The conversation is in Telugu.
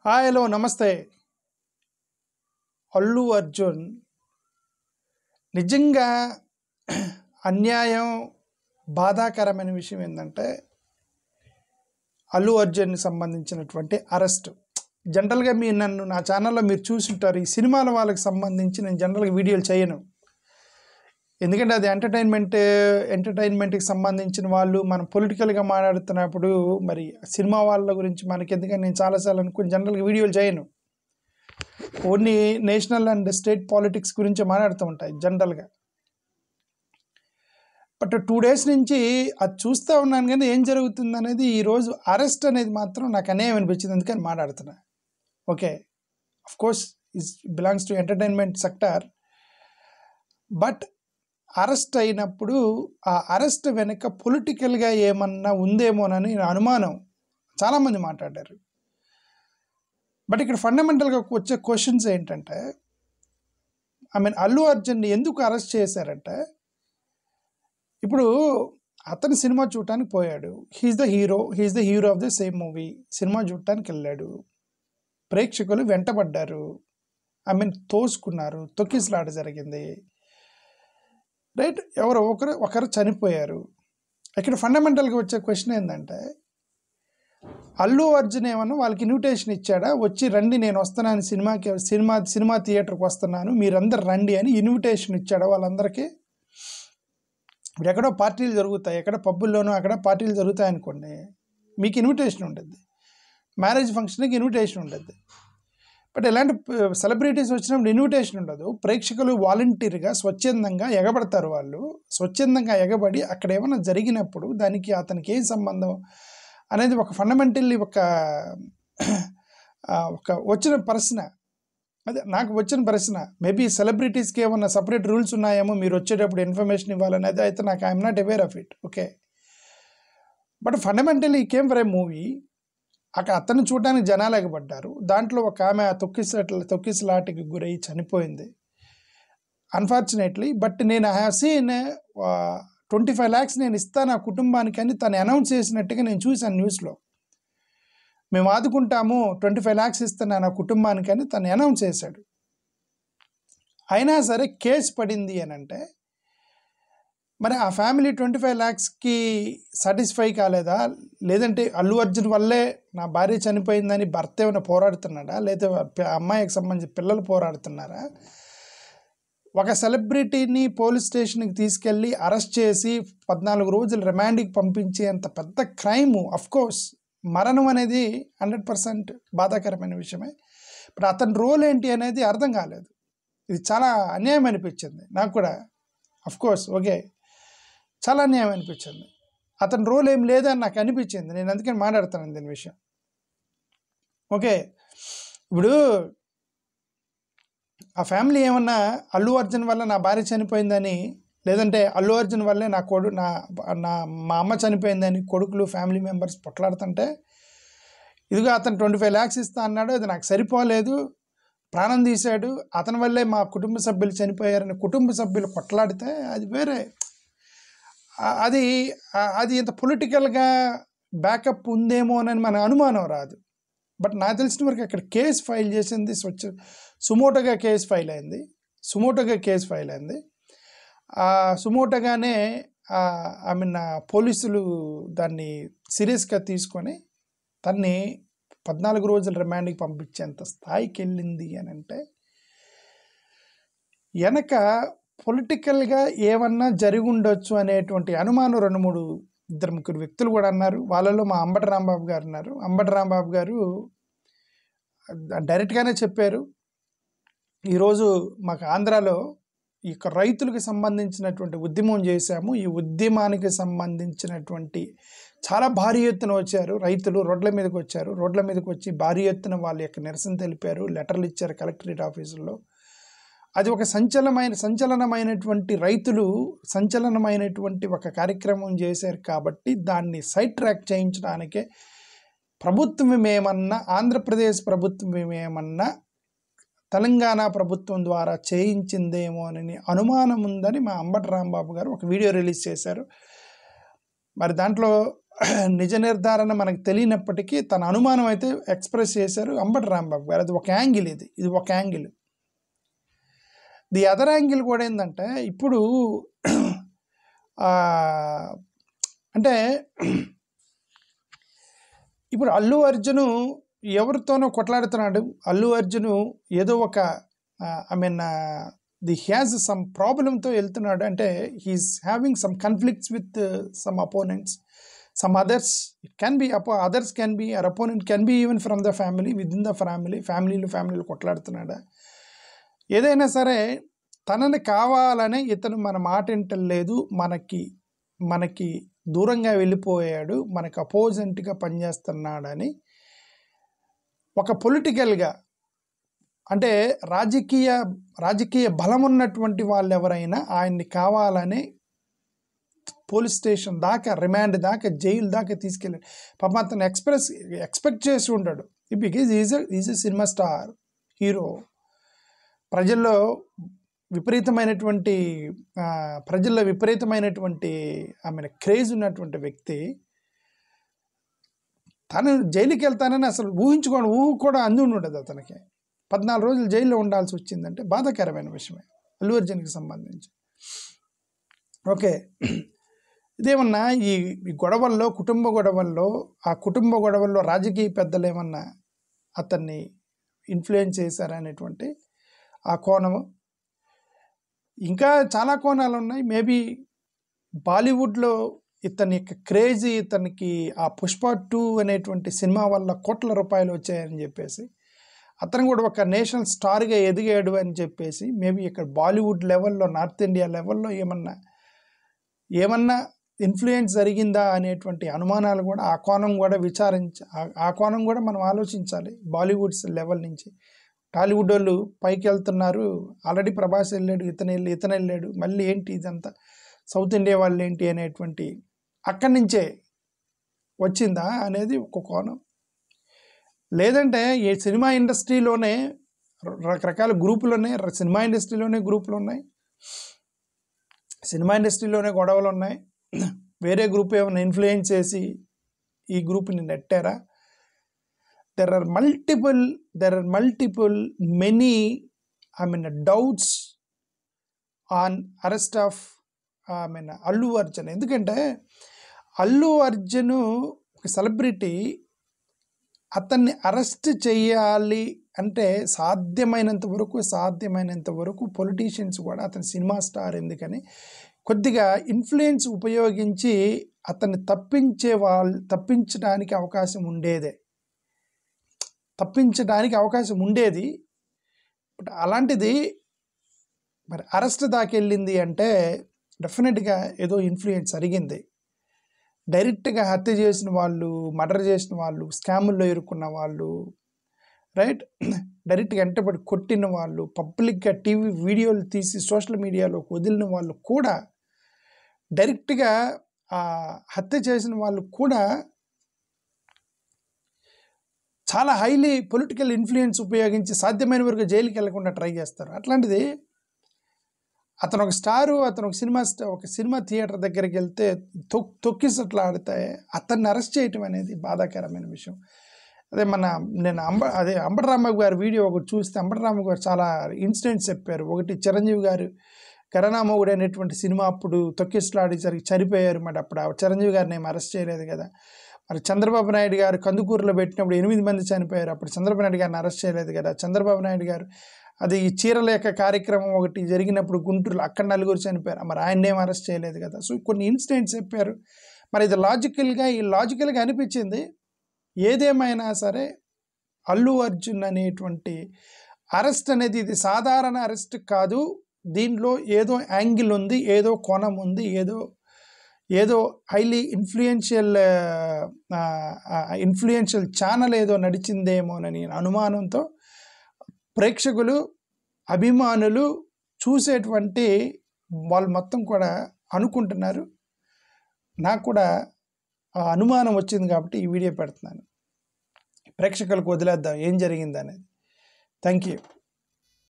హాయ్ హలో నమస్తే. అల్లు అర్జున్ నిజంగా అన్యాయం, బాధాకరమైన విషయం ఏంటంటే అల్లు అర్జున్కి సంబంధించినటువంటి అరెస్ట్. జనరల్గా మీరు నన్ను నా ఛానల్లో మీరు చూసుంటారు. ఈ సినిమాల వాళ్ళకి సంబంధించి నేను జనరల్గా వీడియోలు చేయను, ఎందుకంటే అది ఎంటర్టైన్మెంట్కి సంబంధించిన వాళ్ళు. మనం పొలిటికల్గా మాట్లాడుతున్నప్పుడు మరి సినిమా వాళ్ళ గురించి మనకి ఎందుకంటే నేను చాలాసార్లు అనుకుని జనరల్గా వీడియోలు చేయను. Only national and state politics గురించి మాట్లాడుతూ ఉంటాయి జనరల్గా. బట్ 2 days నుంచి అది చూస్తూ ఉన్నాను, కానీ ఏం జరుగుతుంది అనేది ఈరోజు అరెస్ట్ అనేది మాత్రం నాకు అన్యాయం అనిపించింది, అందుకని మాట్లాడుతున్నా. Okay, of course is belongs to entertainment sector. But arrest అయినప్పుడు ఆ అరెస్ట్ వెనుక పొలిటికల్గా ఏమన్నా ఉందేమోనని అనుమానం చాలామంది మాట్లాడారు. బట్ ఇక్కడ ఫండమెంటల్గా వచ్చే క్వశ్చన్స్ ఏంటంటే, అల్లు అర్జున్ని ఎందుకు అరెస్ట్ చేశారంటే, ఇప్పుడు అతను సినిమా చూడటానికి పోయాడు. He's the hero of the same movie. Cinema చూడటానికి వెళ్ళాడు, ప్రేక్షకులు వెంటబడ్డారు, తోసుకున్నారు, తొక్కిసలాట జరిగింది, రైట్. ఒకరు చనిపోయారు. ఇక్కడ ఫండమెంటల్గా వచ్చే క్వశ్చన్ ఏంటంటే, అల్లు అర్జున్ ఏమన్నా వాళ్ళకి ఇన్విటేషన్ ఇచ్చాడా, వచ్చి రండి నేను వస్తున్నాను సినిమా థియేటర్కి వస్తున్నాను మీరందరు రండి అని ఇన్విటేషన్ ఇచ్చాడా వాళ్ళందరికీ? ఇప్పుడు ఎక్కడో పార్టీలు జరుగుతాయి, ఎక్కడ పబ్బుల్లోనూ అక్కడ పార్టీలు జరుగుతాయి అనుకోండి, మీకు ఇన్విటేషన్ ఉంటుంది. మ్యారేజ్ ఫంక్షన్కి ఇన్విటేషన్ ఉంటుంది. బట్ ఎలాంటి సెలబ్రిటీస్ వచ్చినప్పుడు ఇన్విటేషన్ ఉండదు. ప్రేక్షకులు వాలంటీర్గా స్వచ్ఛందంగా ఎగబడతారు. వాళ్ళు స్వచ్ఛందంగా ఎగబడి అక్కడ ఏమైనా జరిగినప్పుడు దానికి అతనికి ఏం సంబంధం అనేది ఒక ఫండమెంటల్లీ ఒక వచ్చిన ప్రశ్న. అదే నాకు వచ్చిన ప్రశ్న. మేబీ సెలబ్రిటీస్కి ఏమన్నా సపరేట్ రూల్స్ ఉన్నాయేమో, మీరు వచ్చేటప్పుడు ఇన్ఫర్మేషన్ ఇవ్వాలనేది అయితే నాకు I'm not aware of it. Okay, but fundamentally ఈ కేమ్ ఫర్ ఏ మూవీ. అక్కడ అతను చూడడానికి జనాలు ఎగబడ్డారు. దాంట్లో ఒక ఆమె తొక్కిసలాటకి గురై చనిపోయింది అన్ఫార్చునేట్లీ. బట్ నేను ఐ హ్యావ్ సీన్ 25 lakhs నేను ఇస్తాను ఆ కుటుంబానికి అని తను అనౌన్స్ చేసినట్టుగా నేను చూశాను న్యూస్లో. మేము ఆదుకుంటాము, 25 lakhs ఇస్తున్నాను ఆ కుటుంబానికి అని తను అనౌన్స్ చేశాడు. అయినా సరే కేసు పడింది అని అంటే, మరి ఆ ఫ్యామిలీ 25 lakhsకి సాటిస్ఫై కాలేదా? లేదంటే అల్లు అర్జున్ వల్లే నా భార్య చనిపోయిందని భర్త ఏమైనా పోరాడుతున్నాడా, లేదా అమ్మాయికి సంబంధించి పిల్లలు పోరాడుతున్నారా? ఒక సెలబ్రిటీని పోలీస్ స్టేషన్కి తీసుకెళ్ళి అరెస్ట్ చేసి 14 రోజులు రిమాండ్కి పంపించేంత పెద్ద క్రైము. అఫ్కోర్స్ మరణం అనేది 100% బాధాకరమైన విషయమే. బట్ అతని రోల్ ఏంటి అనేది అర్థం కాలేదు. ఇది చాలా అన్యాయం అనిపించింది నాకు కూడా. అఫ్కోర్స్ ఓకే, చాలా అన్యాయం అనిపించింది. అతని రోల్ ఏం లేదని నాకు అనిపించింది. నేను అందుకని మాట్లాడుతాను దీని విషయం. ఓకే, ఇప్పుడు ఆ ఫ్యామిలీ ఏమన్నా అల్లు అర్జున్ వల్ల నా భార్య చనిపోయిందని, లేదంటే అల్లు అర్జున్ వల్లే మా అమ్మ చనిపోయిందని కొడుకులు ఫ్యామిలీ మెంబర్స్ పొట్లాడుతుంటే, ఇదిగో అతను 25 lakhs ఇస్తా అన్నాడు, అది నాకు సరిపోలేదు, ప్రాణం తీశాడు, అతని వల్లే మా కుటుంబ సభ్యులు చనిపోయారని కుటుంబ సభ్యులు కొట్లాడితే అది వేరే. అది ఇంత పొలిటికల్గా బ్యాకప్ ఉందేమోనని మన అనుమానం రాదు. బట్ నాకు తెలిసిన వరకు అక్కడ కేసు ఫైల్ చేసింది సుమోటోగా కేసు ఫైల్ అయింది. సుమోటోగానే పోలీసులు దాన్ని సీరియస్గా తీసుకొని తన్ని 14 రోజుల రిమాండ్కి పంపించేంత స్థాయికి వెళ్ళింది అని అంటే, వెనక పొలిటికల్గా ఏమన్నా జరిగి ఉండొచ్చు అనేటువంటి అనుమానం 2-3 వ్యక్తులు కూడా అన్నారు. వాళ్ళలో మా అంబటి రాంబాబు గారు ఉన్నారు. అంబటి రాంబాబు గారు డైరెక్ట్గానే చెప్పారు, ఈరోజు మాకు ఆంధ్రాలో ఈ రైతులకు సంబంధించినటువంటి ఉద్యమం చేశాము, ఈ ఉద్యమానికి సంబంధించినటువంటి చాలా భారీ ఎత్తున వచ్చారు రైతులు, రోడ్ల మీదకి వచ్చి భారీ ఎత్తున వాళ్ళ యొక్క నిరసన తెలిపారు, లెటర్లు ఇచ్చారు కలెక్టరేట్ ఆఫీసుల్లో. అది ఒక సంచలనమైనటువంటి ఒక కార్యక్రమం చేశారు. కాబట్టి దాన్ని సైడ్ ట్రాక్ చేయించడానికే ప్రభుత్వం ఏమన్నా, ఆంధ్రప్రదేశ్ ప్రభుత్వం ఏమన్నా తెలంగాణ ప్రభుత్వం ద్వారా చేయించిందేమో అని అనుమానం ఉందని మా అంబటి రాంబాబు గారు ఒక వీడియో రిలీజ్ చేశారు. మరి దాంట్లో నిజ నిర్ధారణ మనకు తెలియనప్పటికీ తన అనుమానం అయితే ఎక్స్ప్రెస్ చేశారు అంబటి రాంబాబు గారు. అది ఒక యాంగిల్, ఇది ఒక యాంగిల్. ది అదర్ యాంగిల్ కూడా ఏంటంటే ఇప్పుడు అంటే ఇప్పుడు అల్లు అర్జును ఎవరితోనో కొట్లాడుతున్నాడు. అల్లు అర్జును ఏదో ఒక ది హ్యాజ్ సమ్ ప్రాబ్లంతో వెళ్తున్నాడు. అంటే he's having some conflicts with some opponents, some others. It can be others can be or opponent can be even from the family, with in the ఫ్యామిలీలు కొట్లాడుతున్నాడా. ఏదైనా సరే తనని కావాలనే ఇతను మన మాట వింటలేదు, మనకి దూరంగా వెళ్ళిపోయాడు, మనకు అపోజిట్గా పనిచేస్తున్నాడని ఒక పొలిటికల్గా అంటే రాజకీయ బలం ఉన్నటువంటి వాళ్ళు ఎవరైనా ఆయన్ని కావాలని పోలీస్ స్టేషన్ దాకా, రిమాండ్ దాకా, జైలు దాకా తీసుకెళ్ళాడు. పాపం అతను ఎక్స్పెక్ట్ చేసి ఉంటాడు. Because is a cinema star hero, ప్రజల్లో విపరీతమైనటువంటి ఆమె క్రేజ్ ఉన్నటువంటి వ్యక్తి. తను జైలుకి వెళ్తానని అసలు ఊహ కూడా అంది ఉండదు అతనికి. 14 రోజులు జైల్లో ఉండాల్సి వచ్చిందంటే బాధాకరమైన విషయమే అల్లు అర్జున్కి సంబంధించి. ఓకే, ఇదేమన్నా ఈ గొడవల్లో, ఆ కుటుంబ గొడవల్లో రాజకీయ పెద్దలు ఏమన్నా అతన్ని ఇన్ఫ్లుయెన్స్ చేశారనేటువంటి ఆ కోణము. ఇంకా చాలా కోణాలు ఉన్నాయి. మేబీ బాలీవుడ్లో ఇతని యొక్క క్రేజీ, ఇతనికి ఆ పుష్ప 2 అనేటువంటి సినిమా వల్ల కోట్ల రూపాయలు వచ్చాయని చెప్పేసి, అతను కూడా ఒక నేషనల్ స్టార్గా ఎదిగాడు అని చెప్పేసి, మేబీ ఇక్కడ బాలీవుడ్ లెవెల్లో, నార్త్ ఇండియా లెవెల్లో ఏమన్నా ఇన్ఫ్లుయెన్స్ జరిగిందా అనేటువంటి అనుమానాలు కూడా, ఆ కోణం కూడా మనం ఆలోచించాలి. బాలీవుడ్స్ లెవెల్ నుంచి టాలీవుడ్ వాళ్ళు పైకి వెళ్తున్నారు. ఆల్రెడీ ప్రభాస్ వెళ్ళాడు, ఇతను వెళ్ళాడు, మళ్ళీ ఏంటి ఇదంతా సౌత్ ఇండియా వాళ్ళు ఏంటి అనేటువంటి అక్కడి నుంచే వచ్చిందా అనేది ఒక కోణం. లేదంటే ఈ సినిమా ఇండస్ట్రీలోనే రకరకాల గ్రూపులు ఉన్నాయి, సినిమా ఇండస్ట్రీలోనే గొడవలు ఉన్నాయి. వేరే గ్రూప్ ఏమైనా ఇన్ఫ్లుయెన్స్ చేసి ఈ గ్రూప్ని నెట్టారా? there are multiple many doubts on arrest of Allu Arjun. ఎందుకంటే అల్లు అర్జున్ ఒక సెలబ్రిటీ, అతన్ని అరెస్ట్ చేయాలి అంటే సాధ్యమైనంత వరకు పొలిటీషియన్స్ కూడా అతని సినిమా స్టార్ ఎందుకని కొద్దిగా ఇన్ఫ్లుయెన్స్ ఉపయోగించి అతన్ని తప్పించడానికి అవకాశం ఉండేది. బట్ అలాంటిది మరి అరెస్ట్ దాకా వెళ్ళింది అంటే డెఫినెట్గా ఏదో ఇన్ఫ్లుయెన్స్ జరిగింది. డైరెక్ట్గా హత్య చేసిన వాళ్ళు, మర్డర్ చేసిన వాళ్ళు, స్కాముల్లో ఇరుక్కున్న వాళ్ళు, రైట్, డైరెక్ట్గా వెంటబడి కొట్టిన వాళ్ళు, పబ్లిక్గా టీవీ వీడియోలు తీసి సోషల్ మీడియాలో వదిలిన వాళ్ళు కూడా, డైరెక్ట్గా హత్య చేసిన వాళ్ళు కూడా చాలా హైలీ పొలిటికల్ ఇన్ఫ్లుయెన్స్ ఉపయోగించి సాధ్యమైన వరకు జైలుకి వెళ్లకుండా ట్రై చేస్తారు. అట్లాంటిది అతను ఒక స్టారు, అతను ఒక సినిమా థియేటర్ దగ్గరికి వెళ్తే తొక్కిసట్లు ఆడితే అతన్ని అరెస్ట్ చేయటం అనేది బాధాకరమైన విషయం. నేను అంబటి రాంబాబు గారి వీడియో ఒకటి చూస్తే అంబటి రాంబాబు గారు చాలా ఇన్సిడెంట్స్ చెప్పారు. ఒకటి, చిరంజీవి గారు కరణామౌగుడు అనేటువంటి సినిమా అప్పుడు తొక్కిసలాడి చనిపోయారు. మరి అప్పుడు చిరంజీవి గారిని ఏమి అరెస్ట్ చేయలేదు కదా. మరి చంద్రబాబు నాయుడు గారు కందుకూరులో పెట్టినప్పుడు 8 మంది చనిపోయారు, అప్పుడు చంద్రబాబు నాయుడు గారిని అరెస్ట్ చేయలేదు కదా. చంద్రబాబు నాయుడు గారు అది ఈ చీరలేఖ కార్యక్రమం ఒకటి జరిగినప్పుడు గుంటూరులో అక్కడ 4 చనిపోయారు, మరి ఆయన ఏం అరెస్ట్ చేయలేదు కదా. సో కొన్ని ఇన్సిడెంట్స్ చెప్పారు. మరి ఇది లాజికల్గా అనిపించింది. ఏదేమైనా సరే అల్లు అర్జున్ అనేటువంటి అరెస్ట్ అనేది ఇది సాధారణ అరెస్ట్ కాదు. దీంట్లో ఏదో యాంగిల్ ఉంది, ఏదో కోణం ఉంది, ఏదో హైలీ ఇన్ఫ్లుయెన్షియల్ ఛానల్ ఏదో నడిచిందేమోనని అనుమానంతో ప్రేక్షకులు, అభిమానులు, చూసేటువంటి వాళ్ళు మొత్తం కూడా అనుకుంటున్నారు. నాకు కూడా ఆ అనుమానం వచ్చింది కాబట్టి ఈ వీడియో పెడుతున్నాను. ప్రేక్షకులకు వదిలేద్దాం ఏం జరిగింది అనేది. Thank you.